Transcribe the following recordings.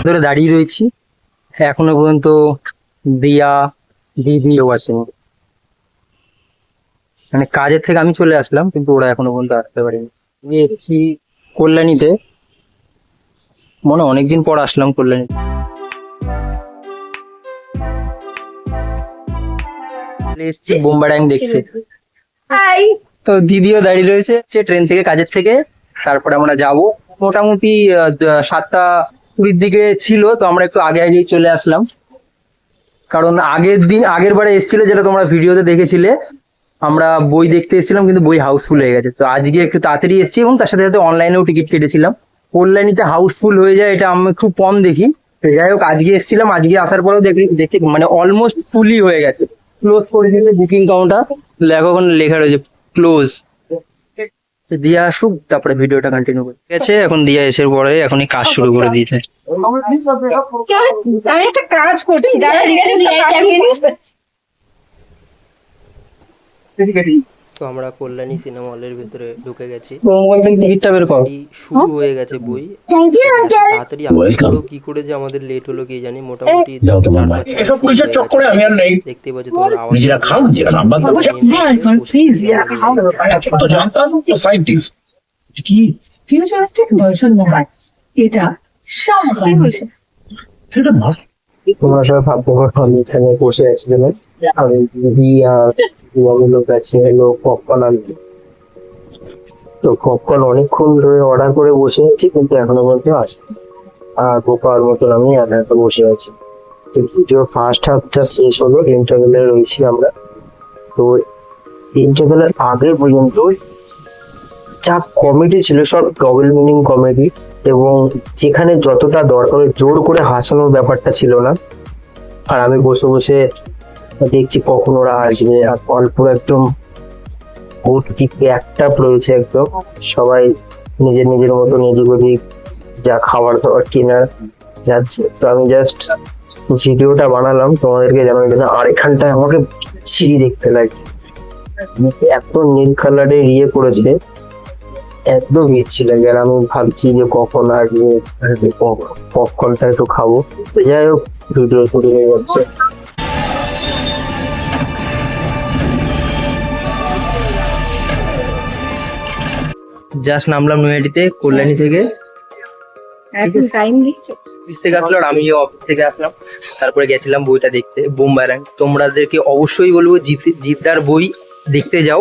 ধরে দাঁড়িয়ে রয়েছি, এখনো পর্যন্ত দিয়া দিদিও আসেনি। মানে কাজের থেকে আমি চলে আসলাম, কিন্তু ওরা এখনো পর্যন্ত আসতে পারেনি। এসেছি কল্যাণীতে, মনে অনেকদিন পর আসলাম কল্যাণীতে। এসেছি বোম্বাড্যাং দেখতে, তো দিদিও দাঁড়িয়ে রয়েছে। সে ট্রেন থেকে, কাজের থেকে। তারপরে আমরা যাব মোটামুটি 7:20 দিকে ছিল, তো আমরা একটু আগে আগেই চলে আসলাম। কারণ আগের বারে এসেছিল, যেটা তোমরা ভিডিওতে দেখেছিলে, আমরা বই দেখতে এসেছিলাম, কিন্তু বই হাউসফুল হয়ে গেছে। তো আজকে একটু তাড়াতাড়ি এসেছি, এবং তার সাথে সাথে অনলাইনেও টিকিট কেটেছিলাম। কল্যাণীতে হাউসফুল হয়ে যায়, এটা আমি খুব কম দেখি। তো যাই হোক, আজকে এসেছিলাম, আজকে আসার পরেও দেখতে মানে অলমোস্ট ফুলই হয়ে গেছে। ক্লোজ করে দিলে বুকিং কাউন্টার, দেখো ওখানে লেখা রয়েছে ক্লোজ। দিয়া আসুক, তারপরে ভিডিওটা কন্টিনিউ করি। ঠিক আছে, এখন দিয়া এসে পরে এখনই কাজ শুরু করে দিয়েছে। আমি একটা কাজ করছি, দাদা ঠিক আছে। তো আমরা কল্যাণী সিনেমা হলের ভিতরে ঢুকে গেছি। টিকিটটা বের কর। শুরু হয়ে গেছে বই। তাড়াতাড়ি আসলো কি করে যে আমাদের লেট হলো কে জানি। মোটামুটি দেখতে পাচ্ছ তোমরা আওয়াজ। ফিউচারিস্টিক ভার্সন মোবাইল, এটা সামনে হচ্ছে। তোমরা সবাই ভাবতে পারো আমি এখানে বসে আছি কেন, আর দিদি আর লোক আছে, লোক পপকর্ন আনবে। তো পপকর্ন অনেকক্ষণ ধরে অর্ডার করে বসে আছি, কিন্তু এখনো পর্যন্ত আসে। আর বোকার মতন আমি একা বসে আছি। তো ভিডিও ফার্স্ট হাফটা শেষ হলো, ইন্টারভেলে রয়েছি আমরা। তো ইন্টারভেলের আগে পর্যন্ত যা কমেডি ছিল, সব ডবল মিনিং কমেডি, এবং যেখানে যতটা দরকার জোর করে হাসানোর ব্যাপারটা ছিল না। আর আমি বসে বসে দেখছি কখন ওরা আসবে, আর অল্প একদম ভর্তি একটা রয়েছে একদম, সবাই নিজের নিজের মতন এদিক ওদিক যা খাবার দাবার কেনার যাচ্ছে। তো আমি জাস্ট ভিডিওটা বানালাম তোমাদেরকে জানানোর জন্য। আর এখানটায় আমাকে ছিঁড়ি দেখতে লাগছে, এত নীল কালারের করেছে, একদম ইচ্ছে লাগে। আর আমি ভাবছি যে কখন আসবে, পপকর্নটা একটু খাবো। তো যাই হোক, ভিডিও শুরু হয়ে যাচ্ছে। জাস্ট নামলাম নৈহাটিতে, কল্যাণী থেকে। এখন টাইম দিচ্ছে। অফিস থেকে আসলো, আর আমি অফিস থেকে আসলাম। তারপরে গেছিলাম বইটা দেখতে, বোম্বাড্যাং। তোমাদেরকে অবশ্যই বলবো জিদ্দার বই দেখতে যাও।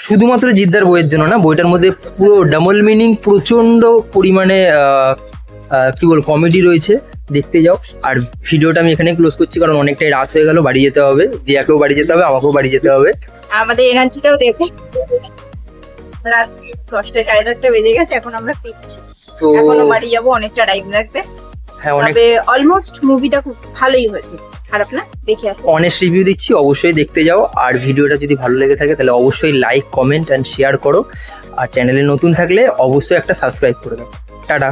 শুধুমাত্র জিদ্দার বইয়ের জন্য না, বইটার মধ্যে পুরো ডাবল মিনিং, প্রচন্ড পরিমাণে কি বল কমেডি রয়েছে, দেখতে যাও। আর ভিডিওটা আমি এখানে ক্লোজ করছি, কারণ অনেকটাই রাত হয়ে গেল, বাড়ি যেতে হবে। দিয়াকেও বাড়ি যেতে হবে, আমাকেও বাড়ি যেতে হবে। আমাদের এনার্জিটাও দেখো, রাত 10:30 বেজে গেছে, এখন আমরা ফিরছি। তো এখনো বাড়ি যাবো, অনেকটা টাইম লাগবে। হ্যাঁ, অনেক তবে অলমোস্ট মুভিটা খুব ভালোই হয়েছে, খারাপ না, দেখে আসো। অনেস্ট রিভিউ দিচ্ছি, অবশ্যই দেখতে যাও। আর ভিডিওটা যদি ভালো লেগে থাকে তাহলে অবশ্যই লাইক, কমেন্ট অ্যান্ড শেয়ার করো। আর চ্যানেলে নতুন থাকলে অবশ্যই একটা সাবস্ক্রাইব করে দাও। টাটা।